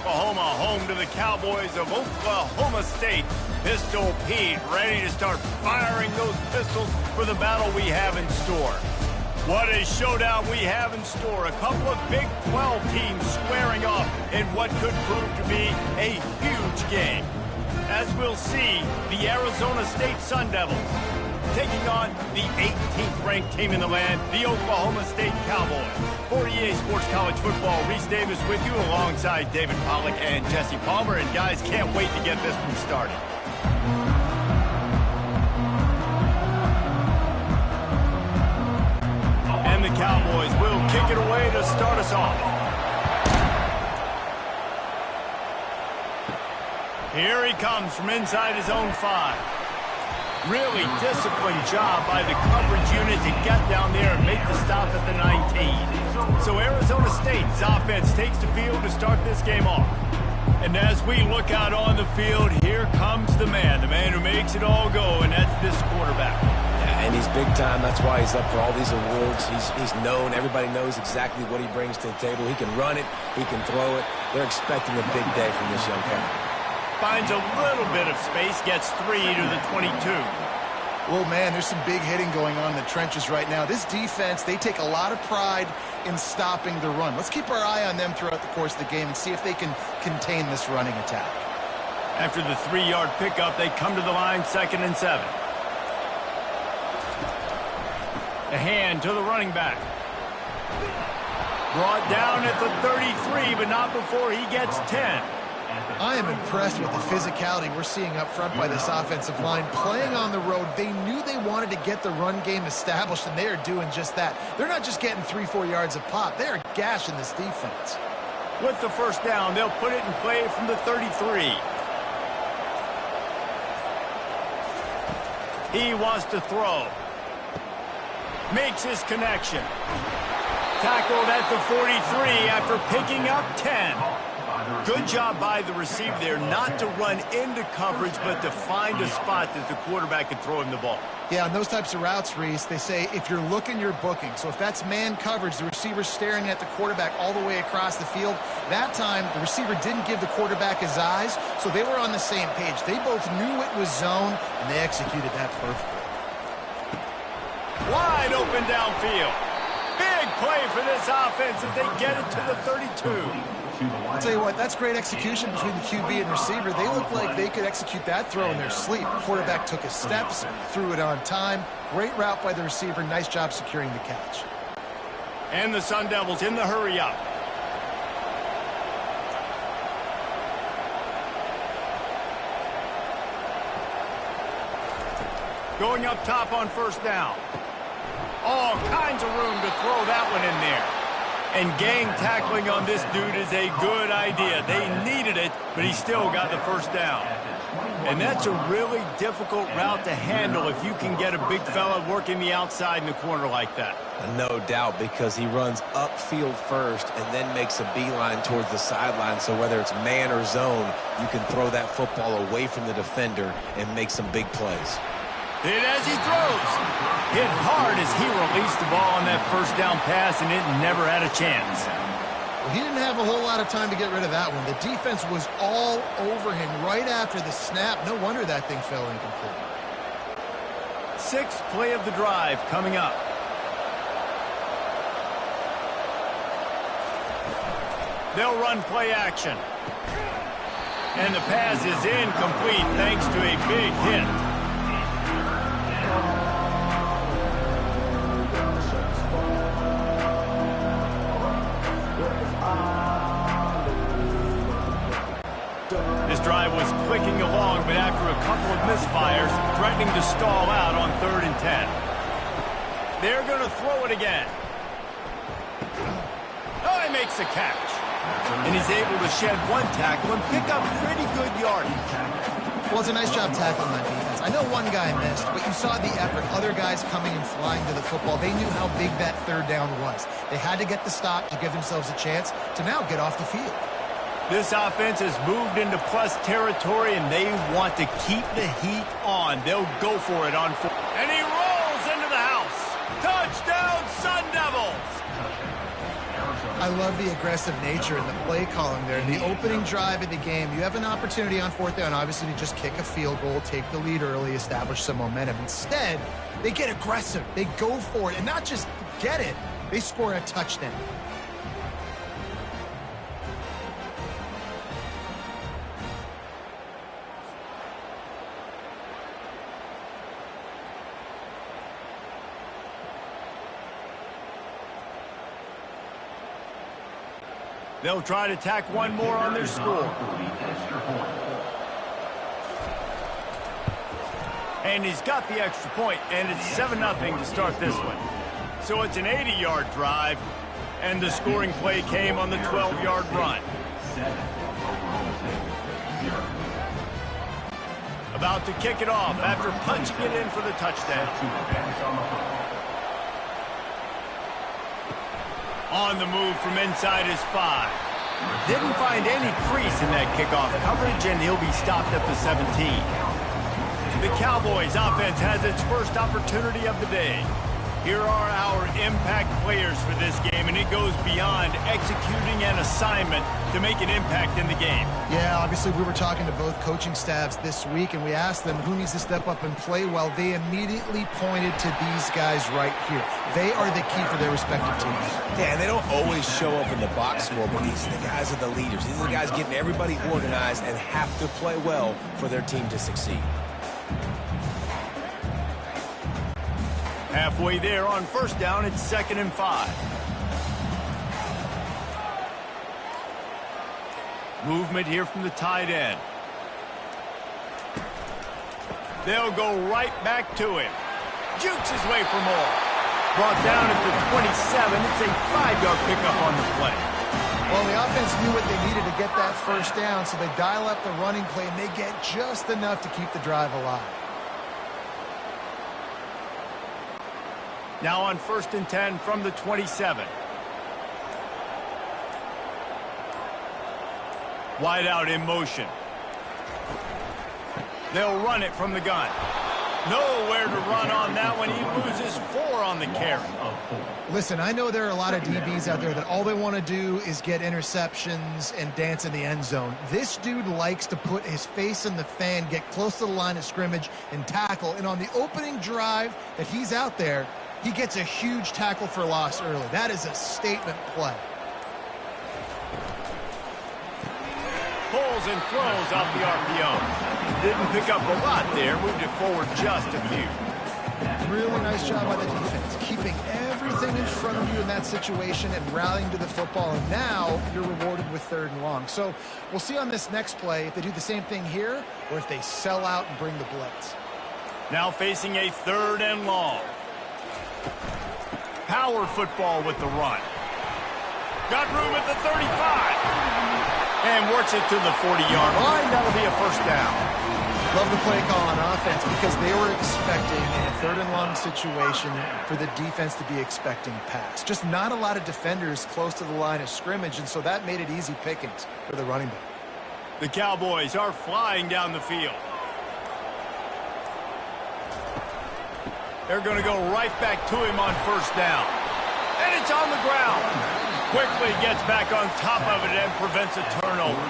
Oklahoma, home to the Cowboys of Oklahoma State. Pistol Pete ready to start firing those pistols for the battle we have in store. What a showdown we have in store. A couple of Big 12 teams squaring off in what could prove to be a huge game. As we'll see, the Arizona State Sun Devils taking on the 18th ranked team in the land, the Oklahoma State Cowboys. For EA Sports College Football, Reese Davis with you alongside David Pollack and Jesse Palmer. And guys, can't wait to get this one started. And the Cowboys will kick it away to start us off. Here he comes from inside his own 5. Really disciplined job by the coverage unit to get down there and make the stop at the 19. So Arizona State's offense takes the field to start this game off. And as we look out on the field, here comes the man who makes it all go, and that's this quarterback. Yeah, and he's big time. That's why he's up for all these awards. He's known. Everybody knows exactly what he brings to the table. He can run it. He can throw it. They're expecting a big day from this young fella. Finds a little bit of space, gets 3 to the 22. Well, man, there's some big hitting going on in the trenches right now. This defense, they take a lot of pride in stopping the run. Let's keep our eye on them throughout the course of the game and see if they can contain this running attack. After the 3-yard pickup, they come to the line, 2nd and 7. A hand to the running back. Brought down at the 33, but not before he gets 10. I am impressed with the physicality we're seeing up front by this offensive line. Playing on the road, they knew they wanted to get the run game established, and they are doing just that. They're not just getting 3-4 yards a pop. They are gashing this defense. With the first down, they'll put it in play from the 33. He wants to throw. Makes his connection. Tackled at the 43 after picking up 10. Good job by the receiver there not to run into coverage, but to find a spot that the quarterback could throw him the ball. Yeah, on those types of routes, Reese, they say if you're looking, you're booking. So if that's man coverage, the receiver's staring at the quarterback all the way across the field. That time, the receiver didn't give the quarterback his eyes, so they were on the same page. They both knew it was zone, and they executed that perfectly. Wide open downfield. Big play for this offense as they get it to the 32. I'll tell you what, that's great execution between the QB and receiver. They look like they could execute that throw in their sleep. Quarterback took his steps, threw it on time. Great route by the receiver. Nice job securing the catch. And the Sun Devils in the hurry up. Going up top on first down. All kinds of room to throw that one in there. And gang tackling on this dude is a good idea. They needed it, but he still got the first down. And that's a really difficult route to handle if you can get a big fella working the outside in the corner like that. No doubt, because he runs upfield first and then makes a beeline towards the sideline. So whether it's man or zone, you can throw that football away from the defender and make some big plays. Hit as he throws. Hit hard as he released the ball on that first down pass, and it never had a chance. Well, he didn't have a whole lot of time to get rid of that one. The defense was all over him right after the snap. No wonder that thing fell incomplete. 6th play of the drive coming up. They'll run play action. And the pass is incomplete thanks to a big hit. This drive was clicking along, but after a couple of misfires, threatening to stall out on 3rd and 10. They're going to throw it again. Oh, he makes the catch. And he's able to shed one tackle and pick up pretty good yardage. Well, it's a nice job tackling that defense. I know one guy missed, but you saw the effort. Other guys coming and flying to the football. They knew how big that 3rd down was. They had to get the stop to give themselves a chance to now get off the field. This offense has moved into plus territory, and they want to keep the heat on. They'll go for it on 4. And he rolls into the house. Touchdown, Sun Devils! I love the aggressive nature and the play calling there. In the opening drive of the game, you have an opportunity on 4th down, obviously, to just kick a field goal, take the lead early, establish some momentum. Instead, they get aggressive. They go for it, and not just get it, they score a touchdown. They'll try to tack one more on their score. And he's got the extra point, and it's 7-0 to start this one. So it's an 80-yard drive, and the scoring play came on the 12-yard run. About to kick it off after punching it in for the touchdown. On the move from inside his 5. Didn't find any crease in that kickoff coverage, and he'll be stopped at the 17. The Cowboys offense has its first opportunity of the day. Here are our impact players for this game, and it goes beyond executing an assignment to make an impact in the game. Yeah, obviously we were talking to both coaching staffs this week, and we asked them who needs to step up and play well. They immediately pointed to these guys right here. They are the key for their respective teams. Yeah, and they don't always show up in the box score, but these are the guys are the leaders. These are the guys getting everybody organized and have to play well for their team to succeed. Halfway there on 1st down, it's 2nd and 5. Movement here from the tight end. They'll go right back to him. Jukes his way for more. Brought down at the 27. It's a 5-yard pickup on the play. Well, the offense knew what they needed to get that 1st down, so they dial up the running play, and they get just enough to keep the drive alive. Now on 1st and 10 from the 27. Wide out in motion. They'll run it from the gun. Nowhere to run on that one. He loses 4 on the carry. Listen, I know there are a lot of DBs out there that all they want to do is get interceptions and dance in the end zone. This dude likes to put his face in the fan, get close to the line of scrimmage, and tackle. And on the opening drive that he's out there, he gets a huge tackle for loss early. That is a statement play. Pulls and throws off the RPO. Didn't pick up a lot there. Moved it forward just a few. Really nice job by the defense, keeping everything in front of you in that situation and rallying to the football. And now you're rewarded with 3rd and long. So we'll see on this next play if they do the same thing here or if they sell out and bring the blitz. Now facing a 3rd and long. Power football with the run. Got room at the 35. And works it to the 40-yard line. That'll be a 1st down. Love the play call on offense because they were expecting in a 3rd and long situation for the defense to be expecting pass. Just not a lot of defenders close to the line of scrimmage, and so that made it easy pickings for the running back. The Cowboys are flying down the field. They're going to go right back to him on 1st down. And it's on the ground. Quickly gets back on top of it and prevents a turnover.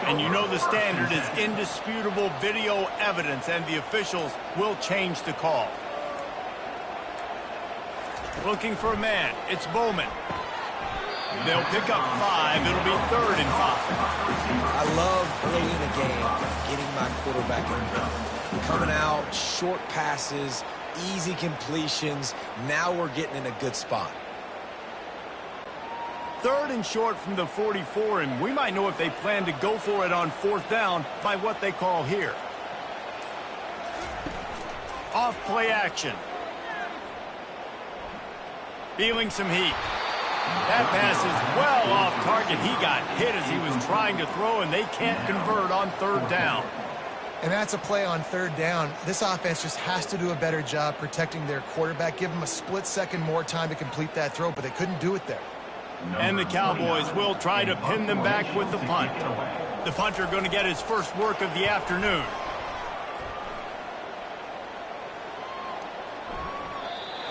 And you know the standard is indisputable video evidence, and the officials will change the call. Looking for a man. It's Bowman. They'll pick up 5. It'll be 3rd and 5. I love early in the game getting my quarterback involved. Coming out, short passes, easy completions. Now we're getting in a good spot. 3rd and short from the 44, and we might know if they plan to go for it on 4th down by what they call here. Off play action. Feeling some heat. That pass is well off target. He got hit as he was trying to throw, and they can't convert on 3rd down. And that's a play on 3rd down. This offense just has to do a better job protecting their quarterback. Give them a split second more time to complete that throw, but they couldn't do it there. And the Cowboys will try to pin them back with the punt. The punter going to get his first work of the afternoon.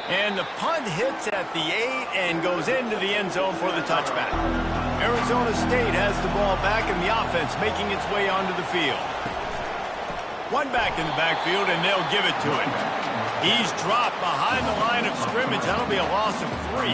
And the punt hits at the 8 and goes into the end zone for the touchback. Arizona State has the ball back and the offense making its way onto the field. One back in the backfield, and they'll give it to him. He's dropped behind the line of scrimmage. That'll be a loss of 3.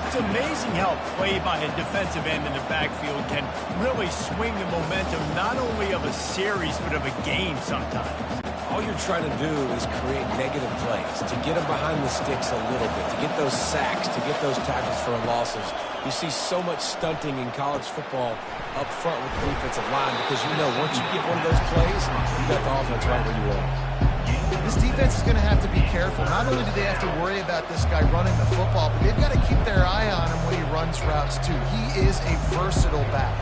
It's amazing how play by a defensive end in the backfield can really swing the momentum not only of a series but of a game sometimes. All you're trying to do is create negative plays, to get them behind the sticks a little bit, to get those sacks, to get those tackles for losses. You see so much stunting in college football up front with the defensive line because you know once you get one of those plays, you got the offense right where you want. This defense is going to have to be careful. Not only do they have to worry about this guy running the football, but they've got to keep their eye on him when he runs routes too. He is a versatile back.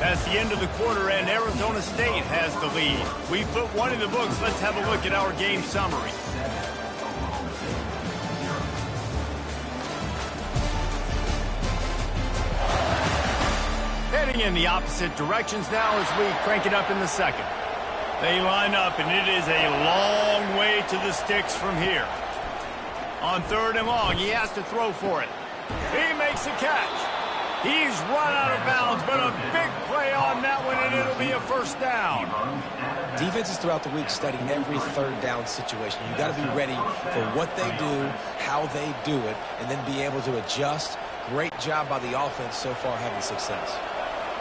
That's the end of the quarter, and Arizona State has the lead. We put one in the books. Let's have a look at our game summary. Heading in the opposite directions now as we crank it up in the second. They line up, and it is a long way to the sticks from here. On 3rd and long, he has to throw for it. He makes a catch. He's run out of bounds, but a big play on that one, and it'll be a first down. Defenses throughout the week study every 3rd down situation. You got to be ready for what they do, how they do it, and then be able to adjust. Great job by the offense so far having success.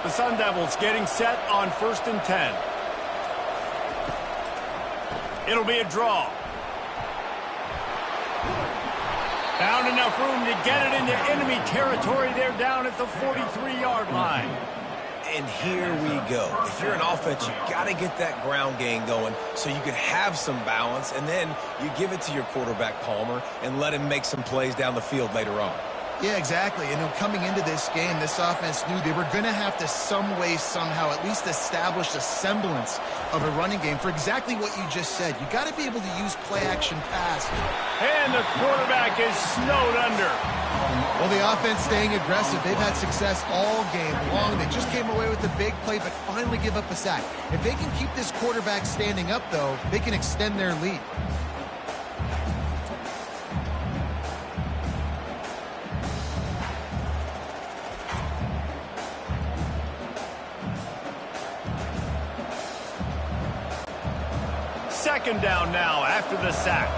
The Sun Devils getting set on 1st and 10. It'll be a draw. Found enough room to get it into enemy territory. They're down at the 43-yard line. And here we go. If you're an offense, you got to get that ground game going so you can have some balance, and then you give it to your quarterback, Palmer, and let him make some plays down the field later on. Yeah, exactly. And coming into this game, this offense knew they were going to have to some way, somehow, at least establish a semblance of a running game for exactly what you just said. You got to be able to use play-action pass. And the quarterback is snowed under. Well, the offense staying aggressive. They've had success all game long. They just came away with a big play, but finally give up a sack. If they can keep this quarterback standing up, though, they can extend their lead. Second down now after the sack.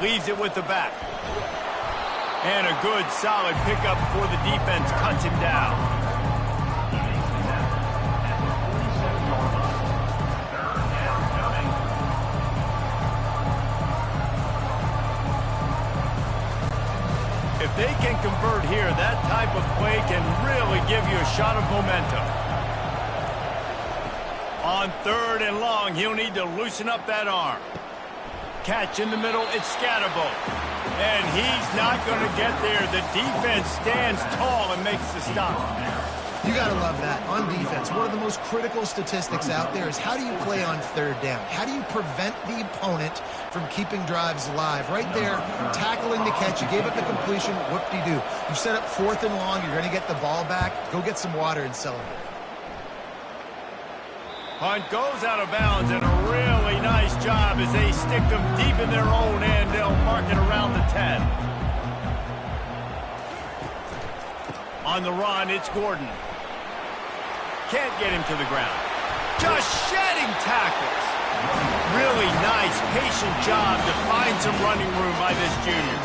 Leaves it with the back. And a good, solid pickup before the defense cuts him down. If they can convert here, that type of play can really give you a shot of momentum. On 3rd and long, he'll need to loosen up that arm. Catch in the middle, it's Scatterbo. And he's not going to get there. The defense stands tall and makes the stop. You got to love that. On defense, one of the most critical statistics out there is how do you play on 3rd down? How do you prevent the opponent from keeping drives alive? Right there, tackling the catch. You gave up the completion. Whoop-de-doo. You set up 4th and long. You're going to get the ball back. Go get some water and celebrate. Punt goes out of bounds, and a really nice job as they stick them deep in their own end. They'll mark it around the 10. On the run, it's Gordon. Can't get him to the ground. Just shedding tackles. Really nice, patient job to find some running room by this junior.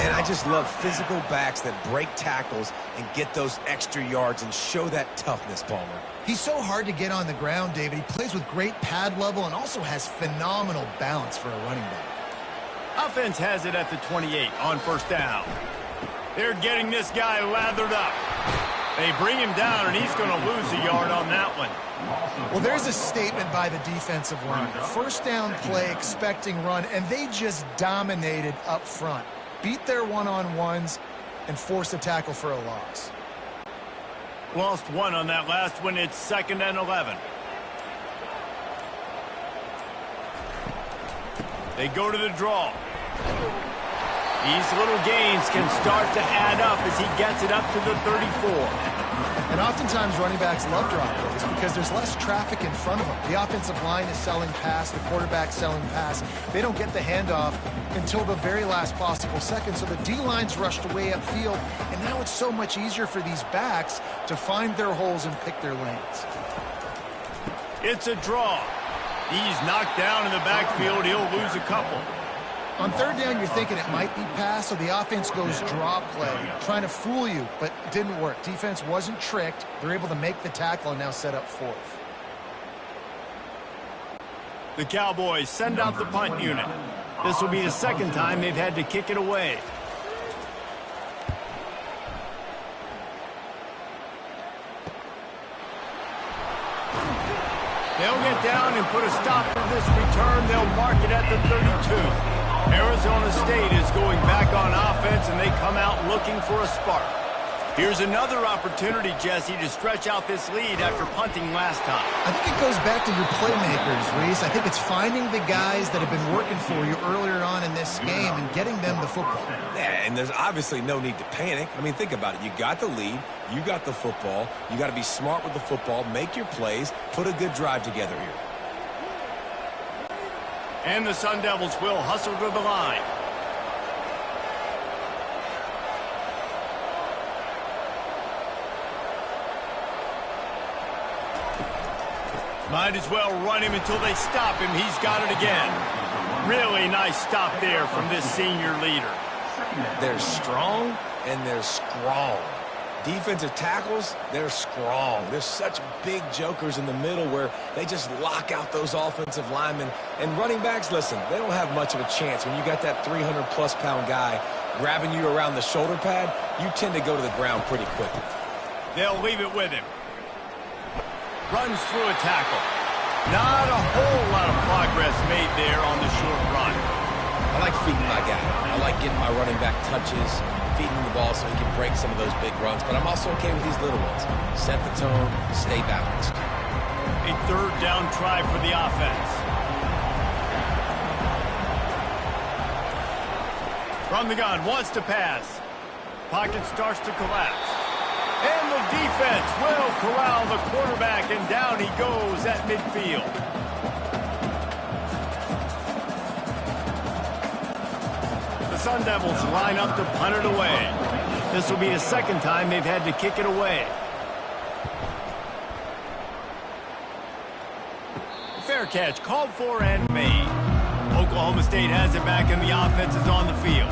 And I just love physical backs that break tackles and get those extra yards and show that toughness, Palmer. He's so hard to get on the ground, David. He plays with great pad level and also has phenomenal balance for a running back. Offense has it at the 28 on 1st down. They're getting this guy lathered up. They bring him down, and he's going to lose a yard on that one. Well, there's a statement by the defensive line. 1st down play, expecting run, and they just dominated up front. Beat their one-on-ones and forced a tackle for a loss. Lost one on that last one. It's 2nd and 11. They go to the draw. These little gains can start to add up as he gets it up to the 34. And oftentimes running backs love drop plays because there's less traffic in front of them. The offensive line is selling pass, the quarterback's selling pass. They don't get the handoff until the very last possible second, so the D-line's rushed away upfield, and now it's so much easier for these backs to find their holes and pick their lanes. It's a draw. He's knocked down in the backfield. He'll lose a couple. On third down, you're thinking it might be pass, so the offense goes draw play, trying to fool you, but it didn't work. Defense wasn't tricked. They're able to make the tackle and now set up fourth. The Cowboys send out the punt unit. This will be the second time they've had to kick it away. They'll get down and put a stop to this return. They'll mark it at the 32. Arizona State is going back on offense, and they come out looking for a spark. Here's another opportunity, Jesse, to stretch out this lead after punting last time. I think it goes back to your playmakers, Reese. I think it's finding the guys that have been working for you earlier on in this game and getting them the football. Yeah, and there's obviously no need to panic. I mean, think about it. You got the lead. You got the football. You got to be smart with the football, make your plays, put a good drive together here. And the Sun Devils will hustle to the line. Might as well run him until they stop him. He's got it again. Really nice stop there from this senior leader. They're strong and they're strong. Defensive tackles, they're strong. There's such big jokers in the middle where they just lock out those offensive linemen. And running backs, listen, they don't have much of a chance. When you got that 300-plus pound guy grabbing you around the shoulder pad, you tend to go to the ground pretty quickly. They'll leave it with him. Runs through a tackle. Not a whole lot of progress made there on the short run. I like feeding my guy. I like getting my running back touches, feeding the ball so he can break some of those big runs. But I'm also okay with these little ones. Set the tone, stay balanced. A third down try for the offense. From the gun, wants to pass. Pocket starts to collapse. And the defense will corral the quarterback, and down he goes at midfield. The Sun Devils line up to punt it away. This will be the second time they've had to kick it away. Fair catch called for and made. Oklahoma State has it back, and the offense is on the field.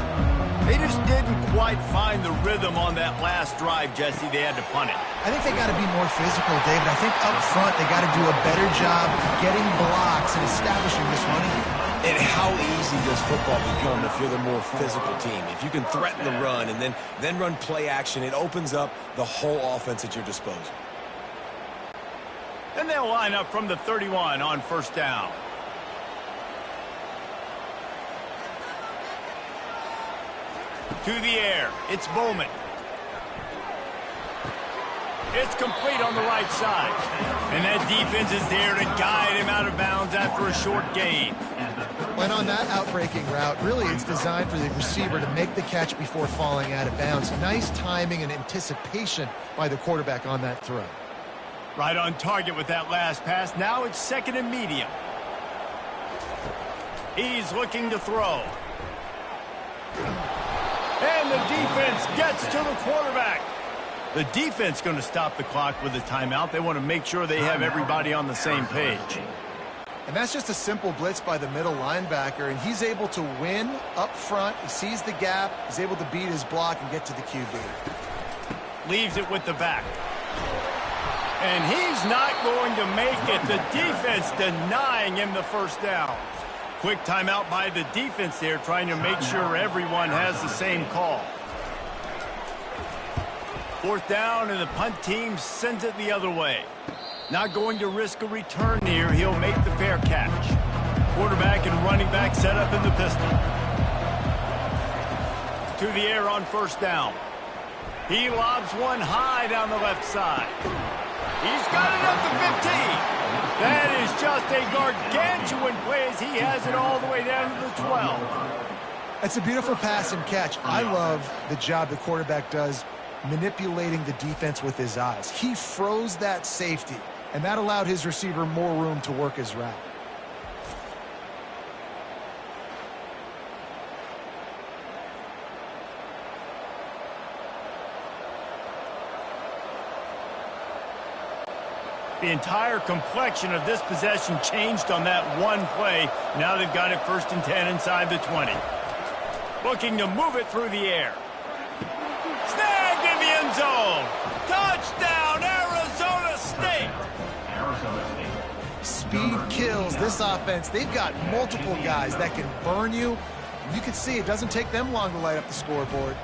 They just didn't quite find the rhythm on that last drive, Jesse. They had to punt it. I think they got to be more physical, David. I think up front they got to do a better job getting blocks and establishing this running game. And how easy does football become if you're the more physical team? If you can threaten the run and then run play action, it opens up the whole offense at your disposal. And they'll line up from the 31 on first down. To the air, it's Bowman. It's complete on the right side. And that defense is there to guide him out of bounds after a short gain. And on that outbreaking route, really it's designed for the receiver to make the catch before falling out of bounds. Nice timing and anticipation by the quarterback on that throw. Right on target with that last pass. Now it's second and medium. He's looking to throw. And the defense gets to the quarterback. The defense going to stop the clock with a timeout. They want to make sure they have everybody on the same page. And that's just a simple blitz by the middle linebacker, and he's able to win up front. He sees the gap. He's able to beat his block and get to the QB. Leaves it with the back. And he's not going to make it. The defense denying him the first down. Quick timeout by the defense there, trying to make sure everyone has the same call. Fourth down, and the punt team sends it the other way. Not going to risk a return here. He'll make the fair catch. Quarterback and running back set up in the pistol. To the air on first down. He lobs one high down the left side. He's got it up to 15. That is just a gargantuan play as he has it all the way down to the 12. It's a beautiful pass and catch. I love the job the quarterback does manipulating the defense with his eyes. He froze that safety, and that allowed his receiver more room to work his route. The entire complexion of this possession changed on that one play. Now they've got it 1st and 10 inside the 20. Looking to move it through the air. Snagged in the end zone. Touchdown, Arizona State. Speed kills this offense. They've got multiple guys that can burn you. You can see it doesn't take them long to light up the scoreboard.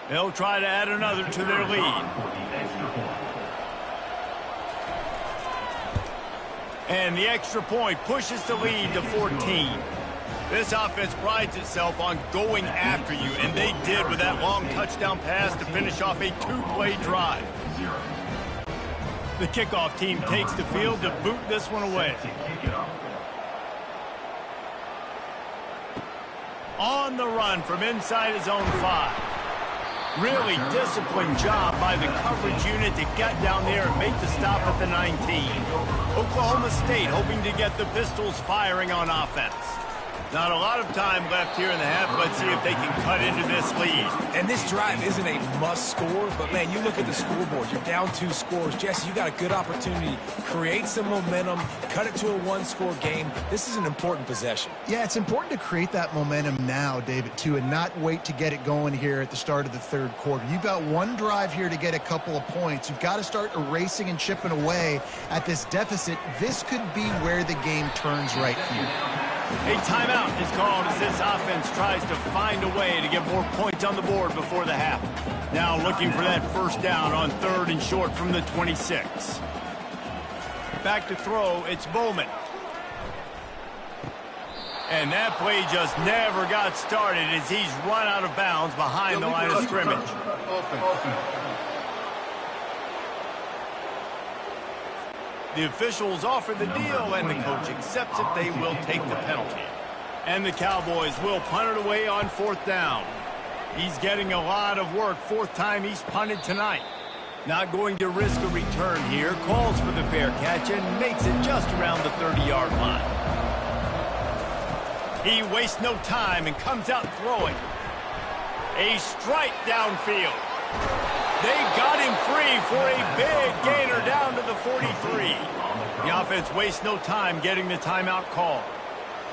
They'll try to add another to their lead. And the extra point pushes the lead to 14. This offense prides itself on going after you, and they did with that long touchdown pass to finish off a 2-play drive. The kickoff team takes the field to boot this one away. On the run from inside his own 5. Really disciplined job by the coverage unit to get down there and make the stop at the 19. Oklahoma State hoping to get the Pistols firing on offense. Not a lot of time left here in the half. Let's see if they can cut into this lead. And this drive isn't a must score, but man, you look at the scoreboard. You're down 2 scores. Jesse, you got a good opportunity. Create some momentum. Cut it to a 1-score game. This is an important possession. Yeah, it's important to create that momentum now, David, too, and not wait to get it going here at the start of the 3rd quarter. You've got one drive here to get a couple of points. You've got to start erasing and chipping away at this deficit. This could be where the game turns right here. A timeout is called as this offense tries to find a way to get more points on the board before the half. Now looking for that 1st down on 3rd and short from the 26. Back to throw, it's Bowman. And that play just never got started as he's run out of bounds behind the line of scrimmage. The officials offer the deal, and the coach accepts it. They will take the penalty. And the Cowboys will punt it away on 4th down. He's getting a lot of work. 4th time he's punted tonight. Not going to risk a return here. Calls for the fair catch and makes it just around the 30-yard line. He wastes no time and comes out throwing. A strike downfield. They got him free for a big gainer down to the 43. The offense wastes no time getting the timeout call.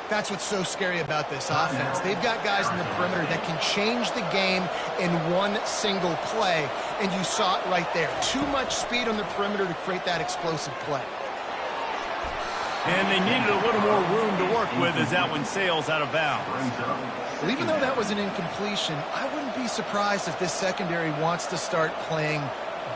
That's what's so scary about this offense. They've got guys in the perimeter that can change the game in one single play, and you saw it right there. Too much speed on the perimeter to create that explosive play. And they needed a little more room to work with as that one sails out of bounds. Well, even though that was an incompletion, I wouldn't be surprised if this secondary wants to start playing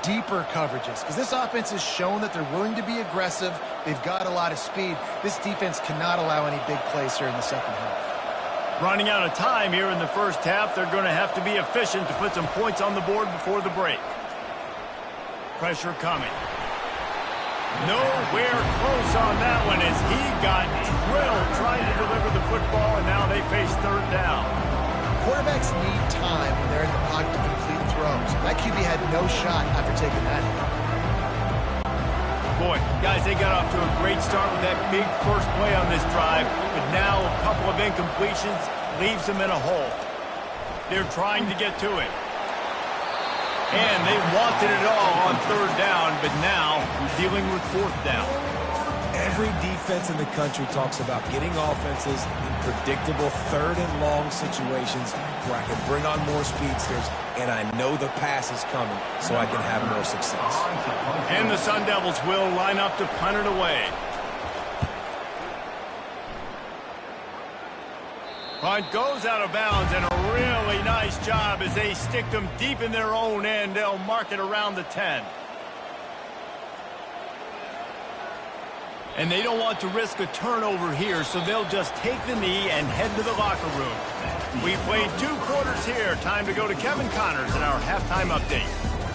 deeper coverages, because this offense has shown that they're willing to be aggressive. They've got a lot of speed. This defense cannot allow any big plays here in the second half. Running out of time here in the 1st half, they're going to have to be efficient to put some points on the board before the break. Pressure coming. Nowhere close on that one as he got drilled trying to deliver the football, and now they face 3rd down. Quarterbacks need time when they're in the pocket to complete throws. That QB had no shot after taking that hit. Boy, guys, they got off to a great start with that big first play on this drive, but now a couple of incompletions leaves them in a hole. They're trying to get to it. And they wanted it all on 3rd down, but now dealing with 4th down. Every defense in the country talks about getting offenses in predictable 3rd and long situations where I can bring on more speedsters, and I know the pass is coming, so I can have more success. And the Sun Devils will line up to punt it away. Punt goes out of bounds, and a really nice job as they stick them deep in their own end. They'll mark it around the 10. And they don't want to risk a turnover here, so they'll just take the knee and head to the locker room. We played 2 quarters here. Time to go to Kevin Connors in our halftime update.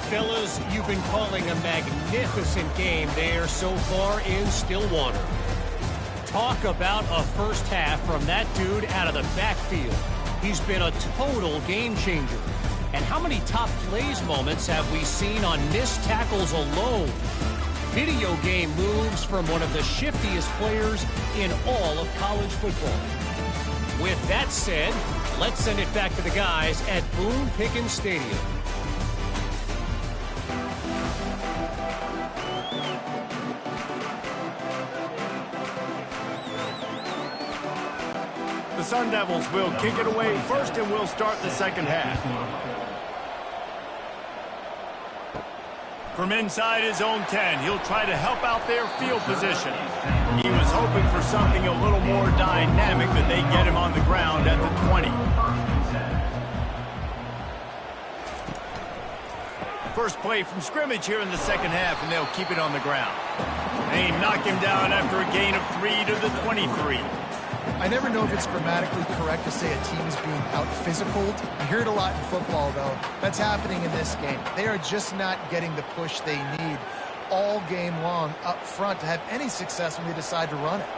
Fellas, you've been calling a magnificent game there so far in Stillwater. Talk about a first half from that dude out of the backfield. He's been a total game changer. And how many top plays moments have we seen on missed tackles alone? Video game moves from one of the shiftiest players in all of college football. With that said, let's send it back to the guys at Boone Pickens Stadium. The Sun Devils will kick it away first, and we'll start the second half. From inside his own 10, he'll try to help out their field position. He was hoping for something a little more dynamic, but they get him on the ground at the 20. First play from scrimmage here in the second half, and they'll keep it on the ground. They knock him down after a gain of 3 to the 23. I never know if it's grammatically correct to say a team is being out-physicaled. You hear it a lot in football, though. That's happening in this game. They are just not getting the push they need all game long up front to have any success when they decide to run it.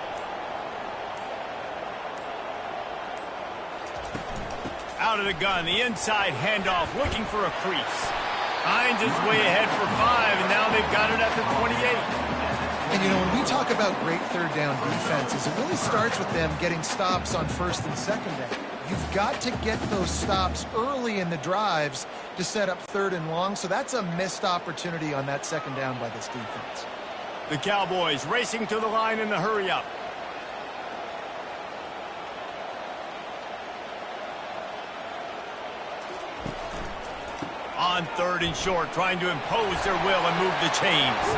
Out of the gun, the inside handoff, looking for a crease. Hines is way ahead for 5, and now they've got it at the 28. And, you know, when we talk about great third down defenses, it really starts with them getting stops on first and second down. You've got to get those stops early in the drives to set up third and long, so that's a missed opportunity on that second down by this defense. The Cowboys racing to the line in the hurry-up. On third and short, trying to impose their will and move the chains.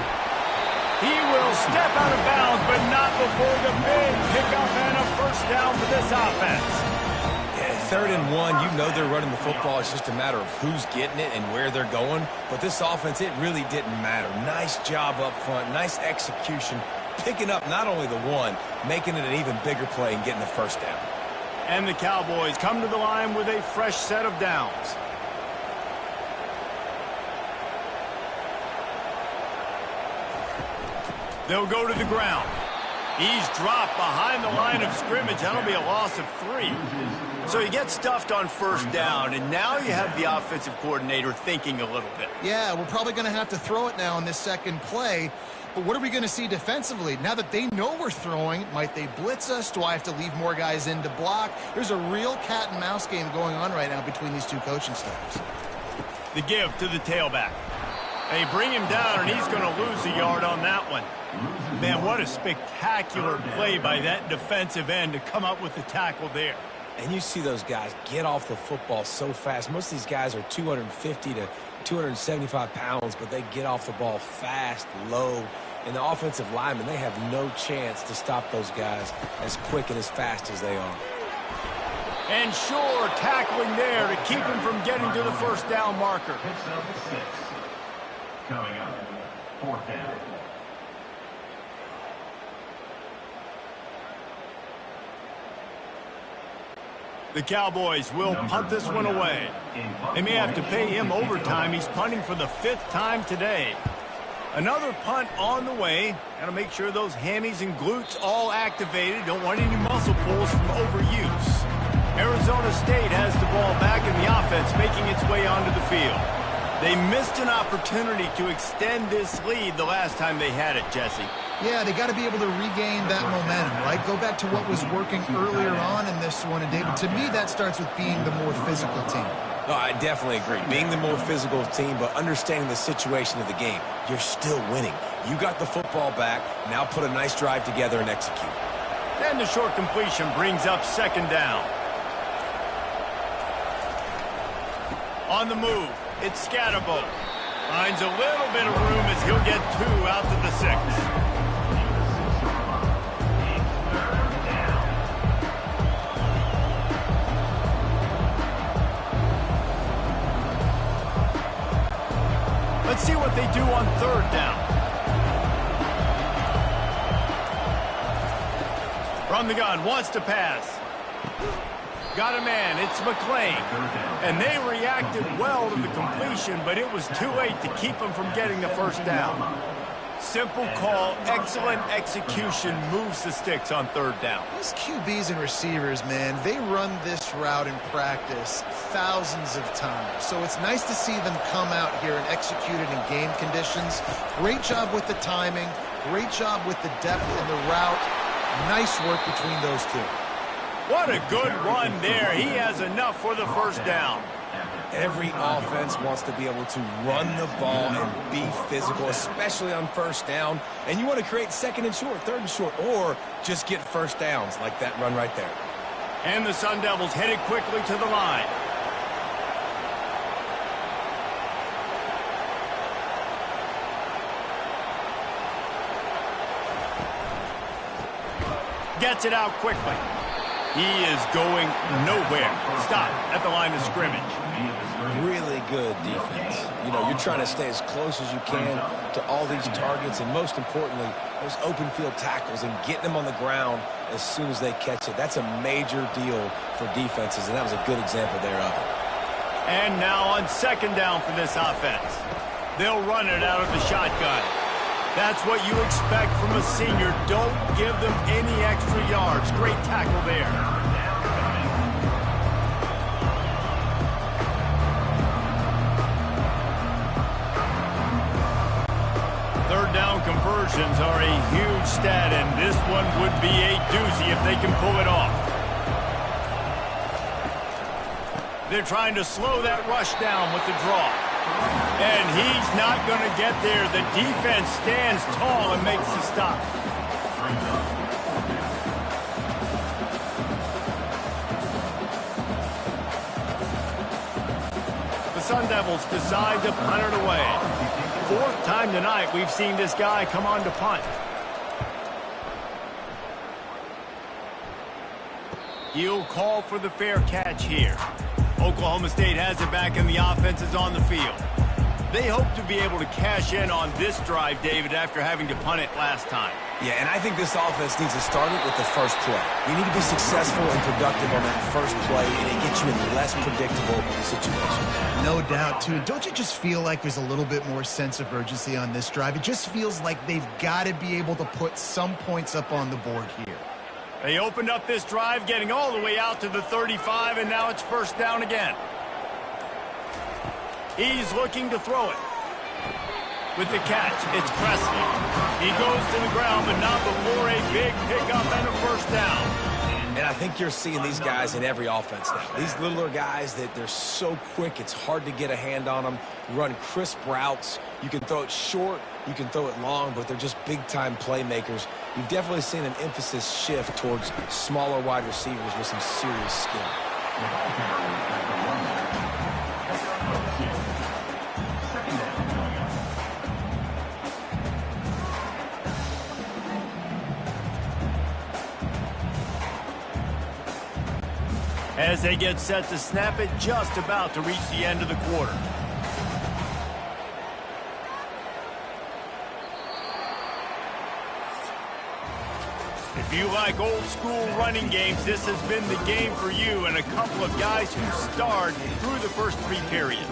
He will step out of bounds, but not before the big pickup and a first down for this offense. Yeah, 3rd and 1, you know they're running the football. It's just a matter of who's getting it and where they're going. But this offense, it really didn't matter. Nice job up front, nice execution, picking up not only the 1, making it an even bigger play and getting the first down. And the Cowboys come to the line with a fresh set of downs. They'll go to the ground. He's dropped behind the line of scrimmage. That'll be a loss of 3. So he gets stuffed on first down, and now you have the offensive coordinator thinking a little bit. Yeah, we're probably going to have to throw it now in this second play. But what are we going to see defensively? Now that they know we're throwing, might they blitz us? Do I have to leave more guys in to block? There's a real cat and mouse game going on right now between these two coaching staffs. The give to the tailback. They bring him down, and he's going to lose a yard on that one. Man, what a spectacular play by that defensive end to come up with the tackle there. And you see those guys get off the football so fast. Most of these guys are 250 to 275 pounds, but they get off the ball fast, low. And the offensive linemen, they have no chance to stop those guys as quick and as fast as they are. And sure, tackling there to keep him from getting to the first down marker. Coming up, 4th down. The Cowboys will punt this one away. They may have to pay him overtime. He's punting for the 5th time today. Another punt on the way. Got to make sure those hammies and glutes all activated. Don't want any muscle pulls from overuse. Arizona State has the ball back in the offense, making its way onto the field. They missed an opportunity to extend this lead the last time they had it, Jesse. Yeah, they got to be able to regain that momentum, right? Go back to what was working earlier on in this one. And, David, to me, that starts with being the more physical team. No, I definitely agree. Being the more physical team, but understanding the situation of the game. You're still winning. You got the football back. Now put a nice drive together and execute. And the short completion brings up 2nd down. On the move, it's Scatterbo. Finds a little bit of room as he'll get 2 out to the 6. Let's see what they do on 3rd down. From the gun, wants to pass. Got a man, it's McLean. And they reacted well to the completion, but it was too late to keep them from getting the first down. Simple call, excellent execution, moves the sticks on third down. These QBs and receivers, man, they run this route in practice thousands of times. So it's nice to see them come out here and execute it in game conditions. Great job with the timing, great job with the depth and the route. Nice work between those two. What a good run there. He has enough for the first down. Every offense wants to be able to run the ball and be physical, especially on first down. And you want to create second and short, third and short, or just get first downs like that run right there. And the Sun Devils headed quickly to the line. Gets it out quickly. He is going nowhere. Stop at the line of scrimmage. Really good defense. You know, you're trying to stay as close as you can to all these targets, and most importantly, those open field tackles and getting them on the ground as soon as they catch it. That's a major deal for defenses, and that was a good example there of it. And now on second down for this offense. They'll run it out of the shotgun. That's what you expect from a senior. Don't give them any extra yards. Great tackle there. Third down conversions are a huge stat, and this one would be a doozy if they can pull it off. They're trying to slow that rush down with the draw. And he's not going to get there. The defense stands tall and makes the stop. The Sun Devils decide to punt it away. Fourth time tonight we've seen this guy come on to punt. He'll call for the fair catch here. Oklahoma State has it back and the offense is on the field. They hope to be able to cash in on this drive, David, after having to punt it last time. Yeah, and I think this offense needs to start it with the first play. You need to be successful and productive on that first play, and it gets you in less predictable situations. No doubt, too. Don't you just feel like there's a little bit more sense of urgency on this drive? It just feels like they've got to be able to put some points up on the board here. They opened up this drive, getting all the way out to the 35, and now it's first down again. He's looking to throw it. With the catch, it's Presley. He goes to the ground, but not before a big pickup and a first down. And I think you're seeing these guys in every offense now. These littler guys, that they're so quick, it's hard to get a hand on them. Run crisp routes. You can throw it short, you can throw it long, but they're just big-time playmakers. You've definitely seen an emphasis shift towards smaller wide receivers with some serious skill. As they get set to snap it, just about to reach the end of the quarter. If you like old school running games, this has been the game for you, and a couple of guys who starred through the first three periods.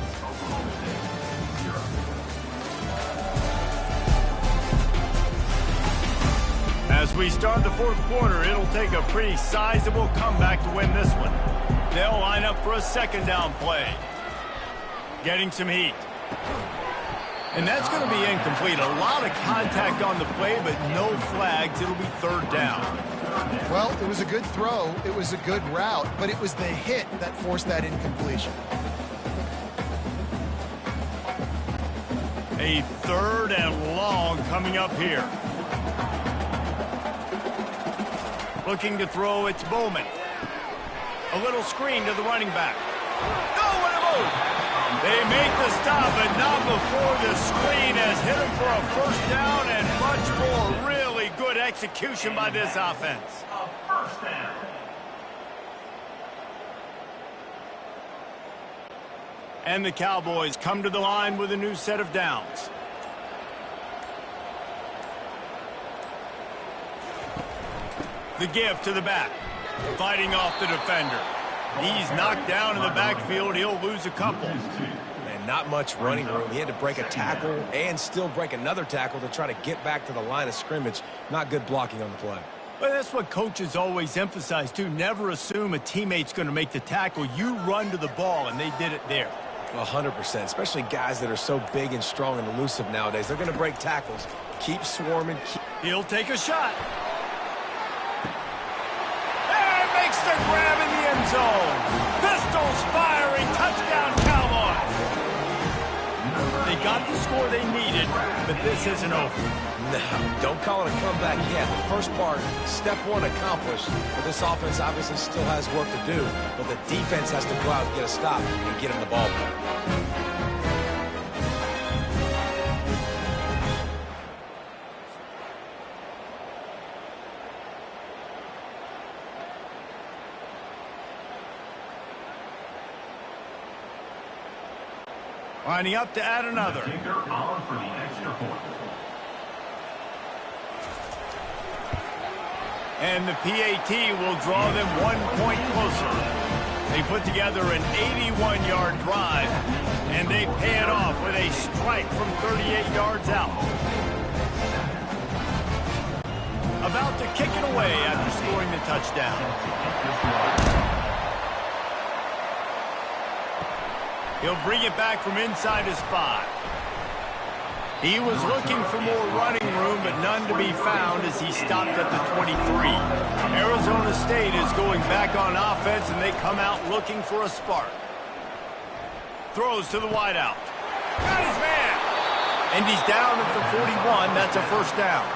As we start the fourth quarter, it'll take a pretty sizable comeback to win this one. They'll line up for a second down play. Getting some heat. And that's going to be incomplete. A lot of contact on the play, but no flags. It'll be third down. Well, it was a good throw. It was a good route, but it was the hit that forced that incompletion. A third and long coming up here. Looking to throw, it's Bowman. A little screen to the running back. Oh, what a move! They make the stop, but not before the screen has hit him for a first down, and much more. Really good execution by this offense. First down. And the Cowboys come to the line with a new set of downs. The give to the back. Fighting off the defender. He's knocked down in the backfield. He'll lose a couple. And not much running room. He had to break a tackle and still break another tackle to try to get back to the line of scrimmage. Not good blocking on the play. Well, that's what coaches always emphasize, too. Never assume a teammate's going to make the tackle. You run to the ball, and they did it there. 100%, especially guys that are so big and strong and elusive nowadays. They're going to break tackles. Keep swarming. He'll take a shot. And makes the grab in the end zone. Pistols firing. Touchdown, Cowboys. They got the score they needed, but this isn't over. No, don't call it a comeback yet. The first part, step one accomplished. But this offense obviously still has work to do. But the defense has to go out and get a stop and get him the ball back. Lining up to add another. Kicker on for the extra point. And the PAT will draw them 1 point closer. They put together an 81-yard drive, and they pay it off with a strike from 38 yards out. About to kick it away after scoring the touchdown. He'll bring it back from inside his 5. He was looking for more running room, but none to be found as he stopped at the 23. Arizona State is going back on offense, and they come out looking for a spark. Throws to the wideout. Got his man! And he's down at the 41. That's a first down.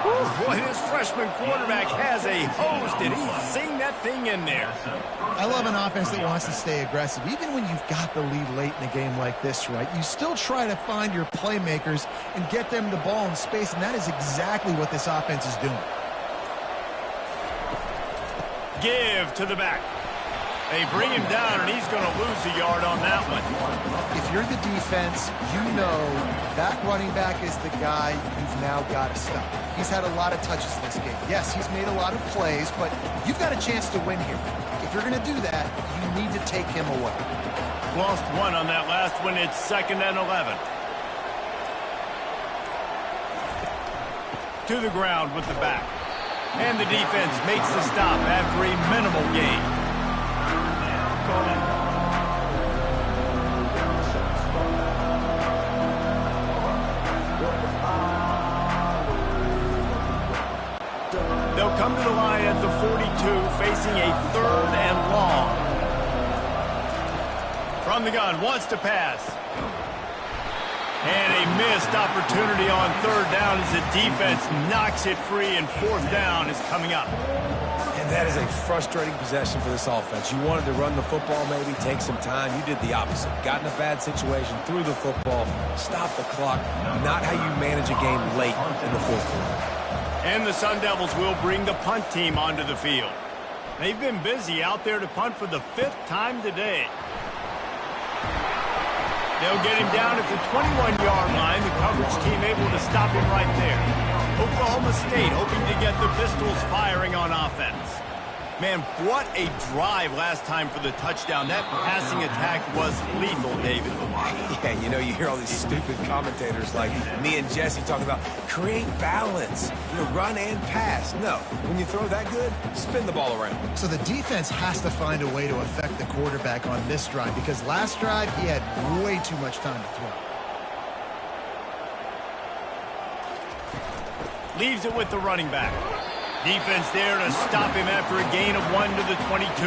Whew, boy, this freshman quarterback has a hose. Did he sing that thing in there? I love an offense that wants to stay aggressive. Even when you've got the lead late in a game like this, right, you still try to find your playmakers and get them the ball in space, and that is exactly what this offense is doing. Give to the back. They bring him down, and he's going to lose a yard on that one. If you're the defense, you know that running back is the guy you've now got to stop. He's had a lot of touches this game. Yes, he's made a lot of plays, but you've got a chance to win here. If you're going to do that, you need to take him away. Lost one on that last one. It's 2nd and 11. To the ground with the back. And the defense makes the stop after a minimal gain. They'll come to the line at the 42, facing a 3rd and long. From the gun, wants to pass. And a missed opportunity on 3rd down as the defense knocks it free, and 4th down is coming up. And that is a frustrating possession for this offense. You wanted to run the football, maybe take some time. You did the opposite. Got in a bad situation, threw the football, stopped the clock. Not how you manage a game late in the 4th quarter. And the Sun Devils will bring the punt team onto the field. They've been busy out there to punt for the 5th time today. They'll get him down at the 21-yard line. The coverage team able to stop him right there. Oklahoma State hoping to get the Pistols firing on offense. Man, what a drive last time for the touchdown. That passing attack was lethal, David. Yeah, you know, you hear all these stupid commentators like me and Jesse talking about create balance, you know, run and pass. No, when you throw that good, spin the ball around. So the defense has to find a way to affect the quarterback on this drive, because last drive he had way too much time to throw. Leaves it with the running back. Defense there to stop him after a gain of 1 to the 22.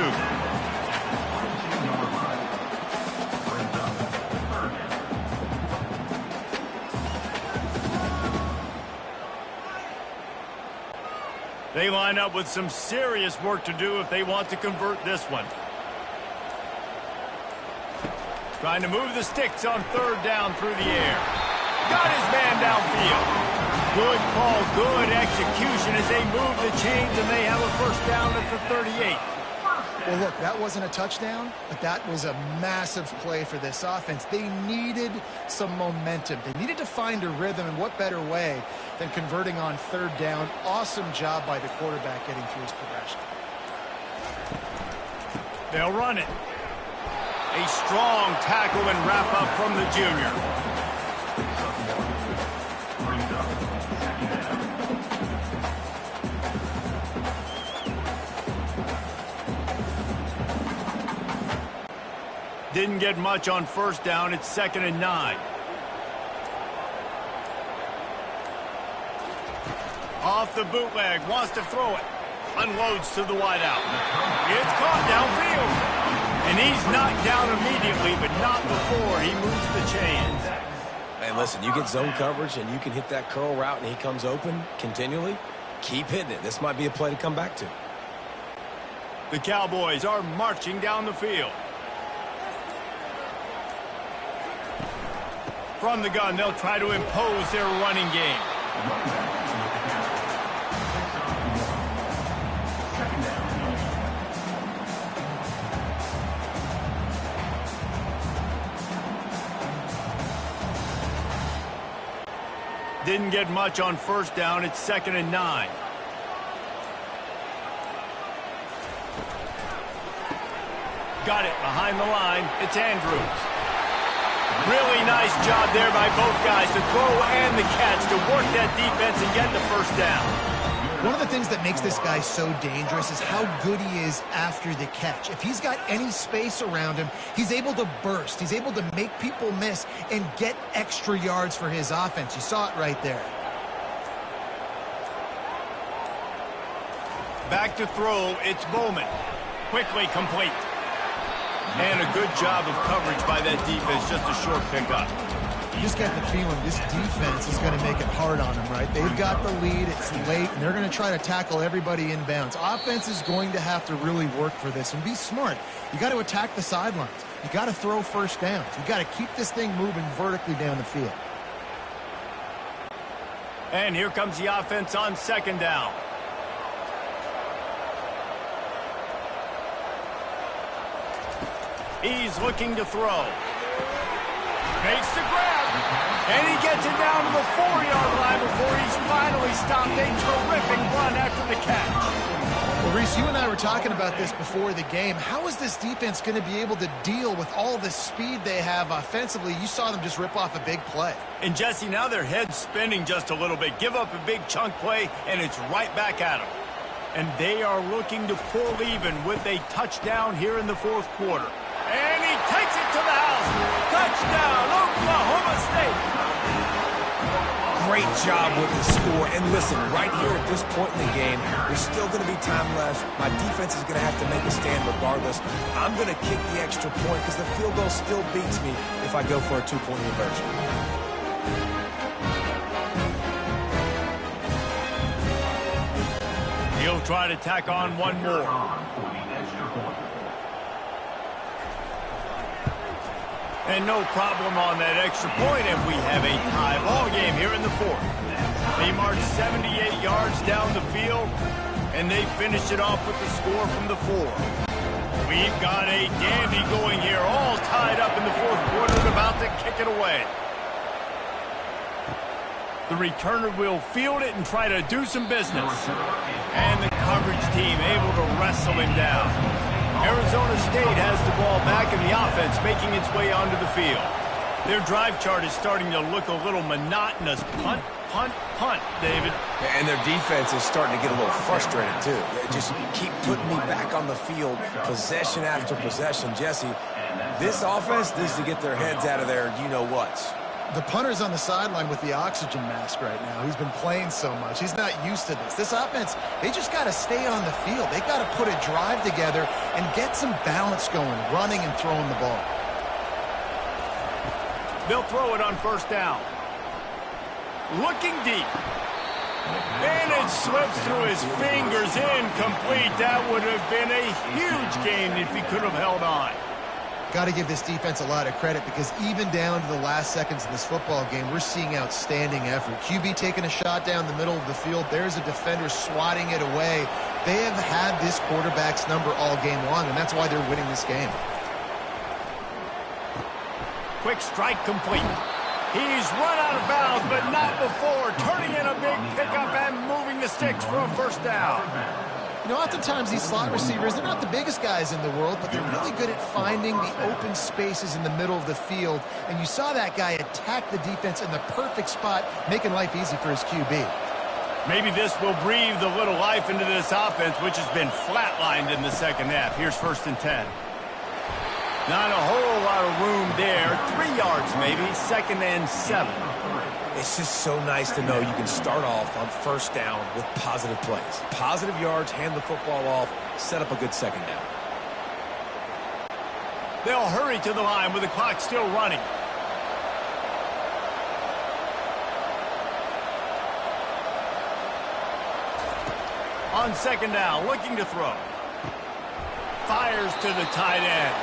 They line up with some serious work to do if they want to convert this one. Trying to move the sticks on 3rd down through the air. Got his man downfield. Good call, good execution as they move the chains, and they have a 1st down at the 38. Well, look, that wasn't a touchdown, but that was a massive play for this offense. They needed some momentum. They needed to find a rhythm, and what better way than converting on third down. Awesome job by the quarterback getting through his progression. They'll run it. A strong tackle and wrap up from the junior. Didn't get much on first down. It's 2nd and 9. Off the bootleg, wants to throw it. Unloads to the wideout. It's caught downfield. And he's knocked down immediately, but not before he moves the chains. Man, listen, you get zone coverage and you can hit that curl route and he comes open continually. Keep hitting it. This might be a play to come back to. The Cowboys are marching down the field. From the gun, they'll try to impose their running game. Didn't get much on first down. It's 2nd and 9. Got it behind the line. It's Andrews. Really nice job there by both guys to throw and the catch to work that defense and get the first down. One of the things that makes this guy so dangerous is how good he is after the catch. If he's got any space around him, he's able to burst. He's able to make people miss and get extra yards for his offense. You saw it right there. Back to throw, it's Bowman. Quickly complete. And a good job of coverage by that defense, just a short pickup. You just get the feeling this defense is going to make it hard on them, right? They've got the lead, it's late, and they're going to try to tackle everybody inbounds. Offense is going to have to really work for this and be smart. You got to attack the sidelines. You got to throw first downs. You got to keep this thing moving vertically down the field. And here comes the offense on 2nd down. He's looking to throw. Makes the grab. And he gets it down to the 4-yard line before he's finally stopped. A terrific run after the catch. Well, Reese, you and I were talking about this before the game. How is this defense going to be able to deal with all the speed they have offensively? You saw them just rip off a big play. And, Jesse, now their head's spinning just a little bit. Give up a big chunk play, and it's right back at them. And they are looking to pull even with a touchdown here in the 4th quarter. And he takes it to the house. Touchdown, Oklahoma State. Great job with the score. And listen, right here at this point in the game, there's still going to be time left. My defense is going to have to make a stand regardless. I'm going to kick the extra point because the field goal still beats me if I go for a 2-point conversion. He'll try to tack on one more. And no problem on that extra point, and we have a tie ball game here in the 4th. They march 78 yards down the field, and they finish it off with the score from the 4. We've got a dandy going here, all tied up in the 4th quarter and about to kick it away. The returner will field it and try to do some business. And the coverage team able to wrestle him down. Arizona State has the ball back in the offense, making its way onto the field. Their drive chart is starting to look a little monotonous. Punt, punt, punt, David. And their defense is starting to get a little frustrated, too. They just keep putting me back on the field, possession after possession. Jesse, this offense needs to get their heads out of their you-know-whats. The punter's on the sideline with the oxygen mask right now. He's been playing so much. He's not used to this. This offense, they just got to stay on the field. They got to put a drive together and get some balance going, running and throwing the ball. They'll throw it on first down. Looking deep. And it slips through his fingers, incomplete. That would have been a huge gain if he could have held on. Got to give this defense a lot of credit because even down to the last seconds of this football game, we're seeing outstanding effort. QB taking a shot down the middle of the field. There's a defender swatting it away. They have had this quarterback's number all game long, and that's why they're winning this game. Quick strike complete. He's run out of bounds, but not before turning in a big the sticks for a first down. You know, oftentimes these slot receivers, they're not the biggest guys in the world, but they're really good at finding the open spaces in the middle of the field. And you saw that guy attack the defense in the perfect spot, making life easy for his QB. Maybe this will breathe a little life into this offense, which has been flatlined in the second half. Here's 1st and 10. Not a whole lot of room there. 3 yards maybe, 2nd and 7. It's just so nice to know you can start off on 1st down with positive plays. Positive yards, hand the football off, set up a good 2nd down. They'll hurry to the line with the clock still running. On 2nd down, looking to throw. Fires to the tight end.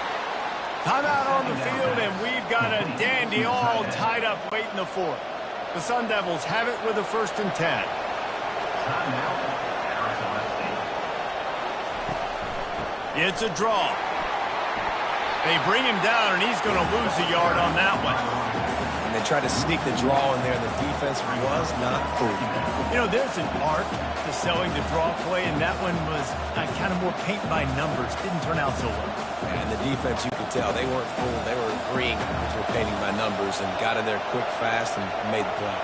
Timeout on the field, and we've got a dandy all tied up late in the 4th. The Sun Devils have it with a 1st and 10. It's a draw. They bring him down, and he's going to lose a yard on that one. And they tried to sneak the draw in there, and the defense was not fooled. You know, there's an art to selling the draw play, and that one was kind of more paint by numbers. Didn't turn out so well. And the defense, you could tell, they weren't fooled. They were agreeing that they were painting by numbers and got in there quick, fast, and made the play.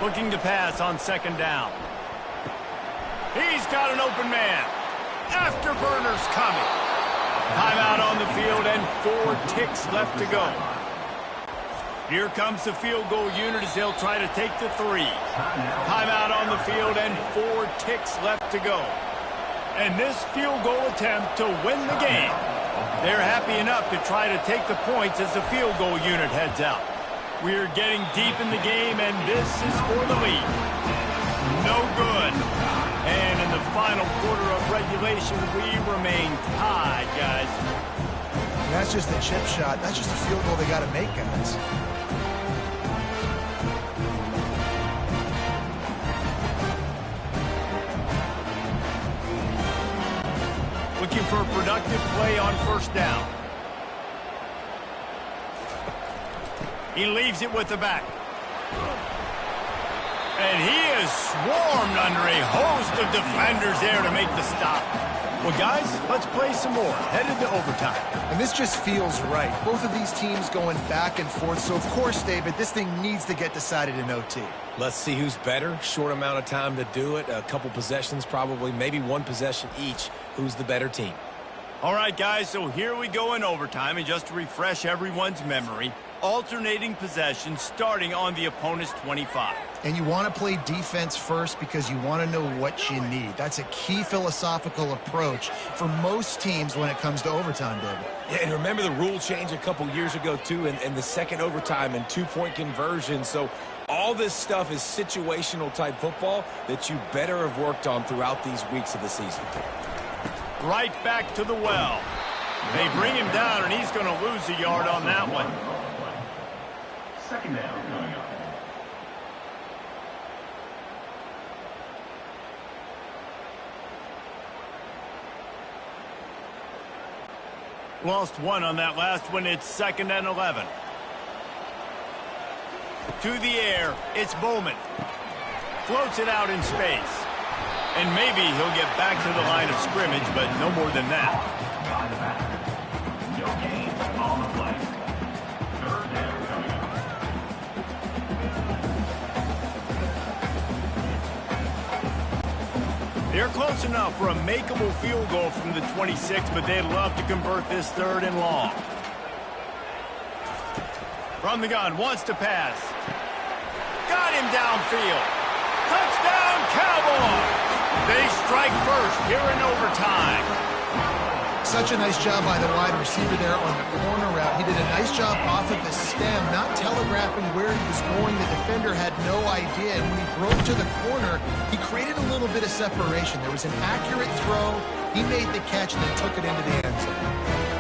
Looking to pass on 2nd down. He's got an open man. Afterburner's coming. Timeout on the field and 4 ticks left to go. Here comes the field goal unit as they'll try to take the 3. Timeout on the field and 4 ticks left to go. And this field goal attempt to win the game. They're happy enough to try to take the points as the field goal unit heads out. We're getting deep in the game, and this is for the lead. No good. And in the final quarter of regulation, we remain tied, guys. And that's just a chip shot. That's just a field goal they got to make, guys. Looking for a productive play on 1st down. He leaves it with the back. And he is swarmed under a host of defenders there to make the stop. Well, guys, let's play some more. Headed to overtime. And this just feels right. Both of these teams going back and forth. So, of course, David, this thing needs to get decided in OT. Let's see who's better. Short amount of time to do it. A couple possessions probably. Maybe 1 possession each. Who's the better team? All right, guys, so here we go in overtime. And just to refresh everyone's memory, alternating possessions starting on the opponent's 25. And you want to play defense first because you want to know what you need. That's a key philosophical approach for most teams when it comes to overtime, David. Yeah, and remember the rule change a couple years ago, too, and the second overtime and 2-point conversion. So all this stuff is situational type football that you better have worked on throughout these weeks of the season. Right back to the well. They bring him down, and he's going to lose a yard on that one. 2nd down coming up. Lost 1 on that last one. It's 2nd and 11. To the air, it's Bowman. Floats it out in space. And maybe he'll get back to the line of scrimmage, but no more than that. No gain on the play. 3rd down coming up. They're close enough for a makeable field goal from the 26, but they'd love to convert this 3rd and long. From the gun, wants to pass. Got him downfield. Touchdown, Cowboys! They strike first here in overtime. Such a nice job by the wide receiver there on the corner route. He did a nice job off of the stem, not telegraphing where he was going. The defender had no idea, and when he broke to the corner, he created a little bit of separation. There was an accurate throw. He made the catch and then took it into the end zone.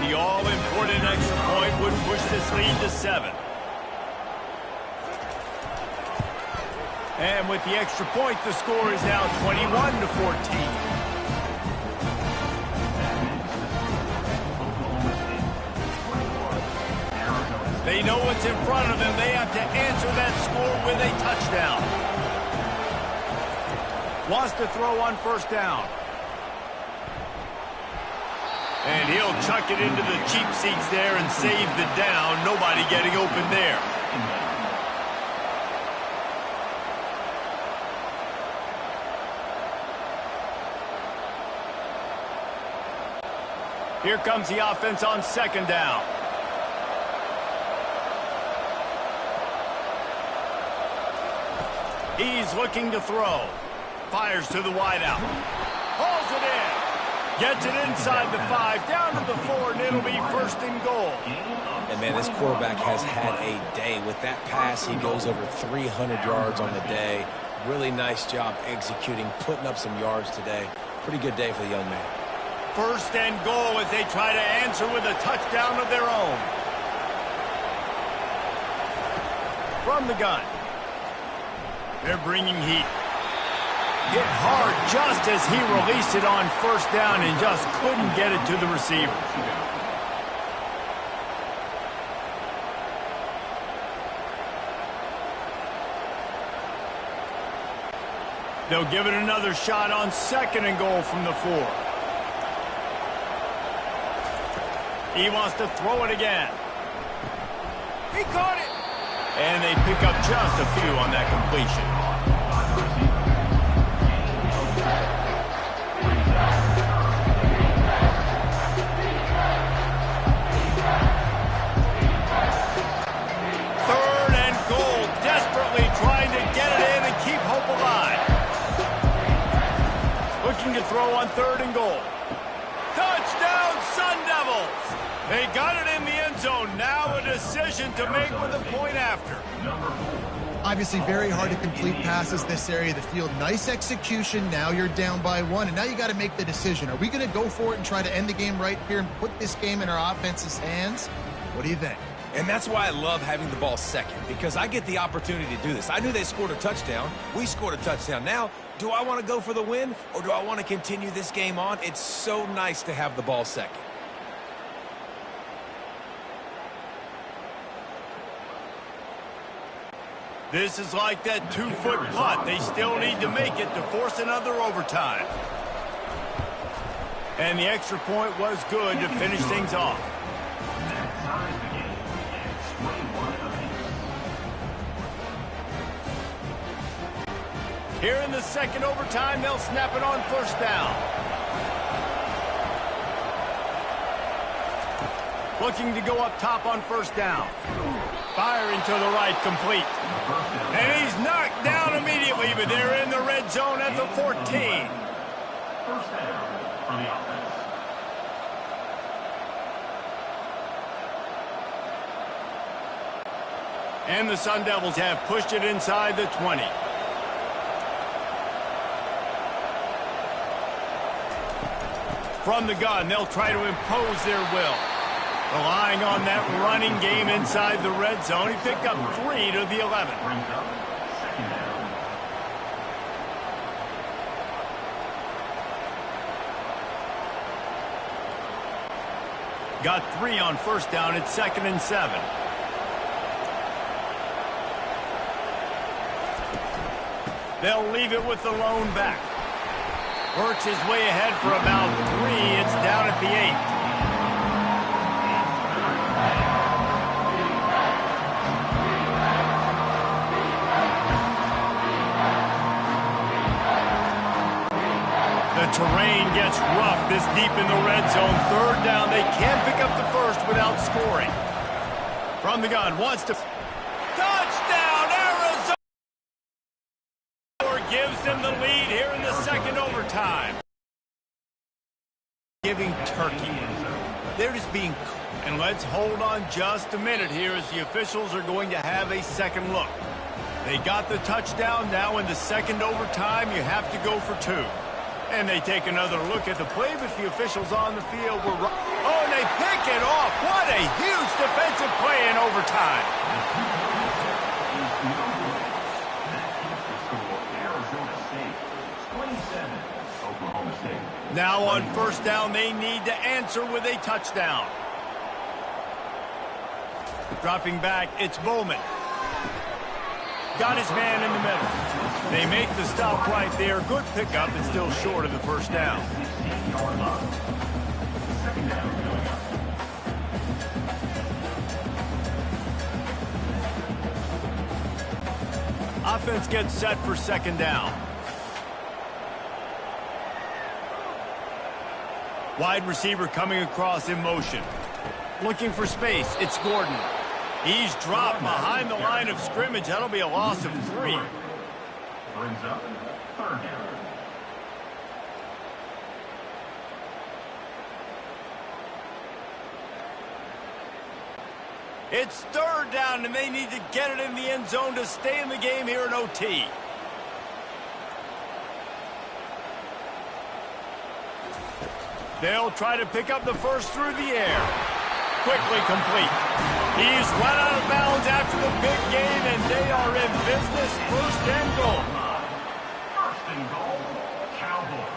The all-important extra point would push this lead to 7. And with the extra point, the score is now 21-14. They know what's in front of them. They have to answer that score with a touchdown. Wants to throw on first down. And he'll chuck it into the cheap seats there and save the down. Nobody getting open there. Here comes the offense on second down. He's looking to throw. Fires to the wideout. Hauls it in. Gets it inside the 5, down to the 4, and it'll be first and goal. And, man, this quarterback has had a day. With that pass, he goes over 300 yards on the day. Really nice job executing, putting up some yards today. Pretty good day for the young man. First and goal as they try to answer with a touchdown of their own. From the gun. They're bringing heat. Hit hard just as he released it on first down and just couldn't get it to the receiver. They'll give it another shot on second and goal from the 4. He wants to throw it again. He caught it. And they pick up just a few on that completion. Third and goal, desperately trying to get it in and keep hope alive. Looking to throw on third and goal. Touchdown, Sun Devils! They got it in the end zone. Now a decision to make with a point after. Obviously very hard to complete passes this area of the field. Nice execution. Now you're down by 1, and now you got to make the decision. Are we going to go for it and try to end the game right here and put this game in our offense's hands? What do you think? And that's why I love having the ball second, because I get the opportunity to do this. I knew they scored a touchdown. We scored a touchdown. Now, do I want to go for the win, or do I want to continue this game on? It's so nice to have the ball second. This is like that 2-foot putt. They still need to make it to force another overtime. And the extra point was good to finish things off. Here in the second overtime, they'll snap it on first down. Looking to go up top on first down. Firing to the right, complete. And he's knocked down immediately, but they're in the red zone at the 14. First down for the offense. And the Sun Devils have pushed it inside the 20. From the gun, they'll try to impose their will. Relying on that running game inside the red zone. He picked up 3 to the 11. Brings up second down. Got 3 on first down at 2nd and 7. They'll leave it with the lone back. Works his way ahead for about 3. It's down at the 8. The terrain gets rough this deep in the red zone. Third down. They can't pick up the first without scoring. From the gun, wants to... Touchdown, Arizona! Gives them the lead here in the second overtime. Giving turkey. They're just being... And let's hold on just a minute here as the officials are going to have a second look. They got the touchdown. Now in the second overtime, you have to go for 2. And they take another look at the play, but the officials on the field were... Oh, and they pick it off. What a huge defensive play in overtime. Arizona State, 27, Oklahoma State. Now on first down, they need to answer with a touchdown. Dropping back, it's Bowman. Got his man in the middle. They make the stop right there. Good pickup and still short of the first down. 16-yard line. Second down coming up. Offense gets set for second down. Wide receiver coming across in motion. Looking for space. It's Gordon. He's dropped behind the line of scrimmage. That'll be a loss of 3. Brings up third down. It's third down, and they need to get it in the end zone to stay in the game here in OT. They'll try to pick up the first through the air. Quickly complete. He's run out of bounds after the big game, and they are in business. First and goal. First and goal, Cowboys.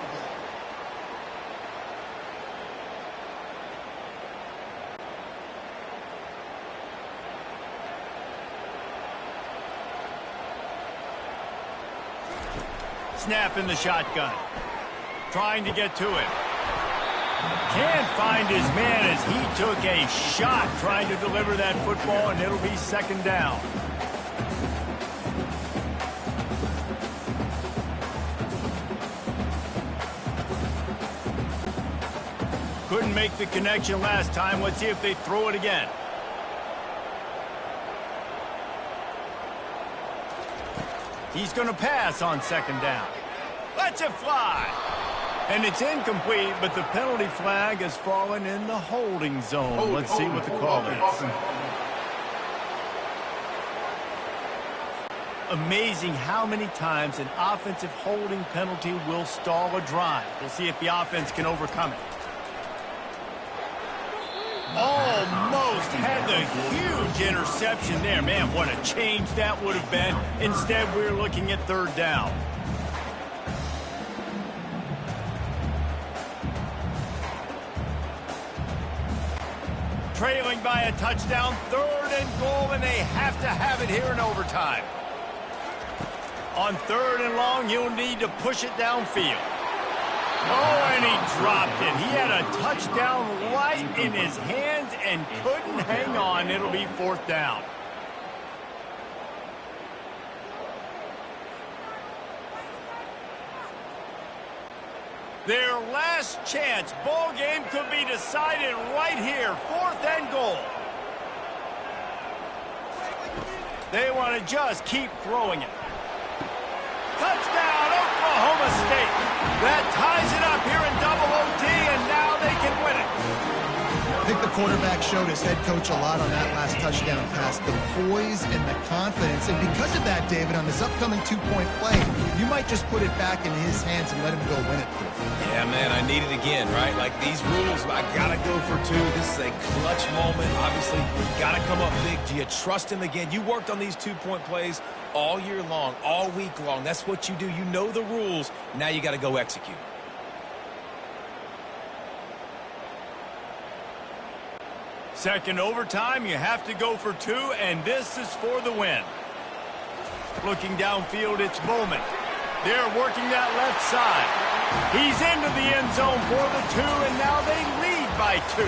Snap in the shotgun. Trying to get to it. Can't find his man as he took a shot trying to deliver that football, and it'll be second down. Couldn't make the connection last time. Let's see if they throw it again. He's going to pass on second down. Lets it fly. And it's incomplete, but the penalty flag has fallen in the holding zone. Let's see what the call is. Amazing how many times an offensive holding penalty will stall a drive. We'll see if the offense can overcome it. Almost had the huge interception there. Man, what a change that would have been. Instead, we're looking at third down. Trailing by a touchdown, third and goal, and they have to have it here in overtime. On third and long, you'll need to push it downfield. Oh, and he dropped it. He had a touchdown right in his hands and couldn't hang on. It'll be fourth down. Their last chance. Ball game could be decided right here. Fourth and goal. They want to just keep throwing it. Touchdown, Oklahoma State. That ties it up here in double OT, and now they can win it. I think the quarterback showed his head coach a lot on that last touchdown pass, the poise and the confidence. And because of that, David, on this upcoming two-point play, you might just put it back in his hands and let him go win it. Yeah, man, I need it again, right? Like these rules, I got to go for 2. This is a clutch moment. Obviously, got to come up big. Do you trust him again? You worked on these two-point plays all year long, all week long. That's what you do. You know the rules. Now you got to go execute. Second overtime, you have to go for 2, and this is for the win. Looking downfield, it's Bowman. They're working that left side. He's into the end zone for the 2, and now they lead by 2.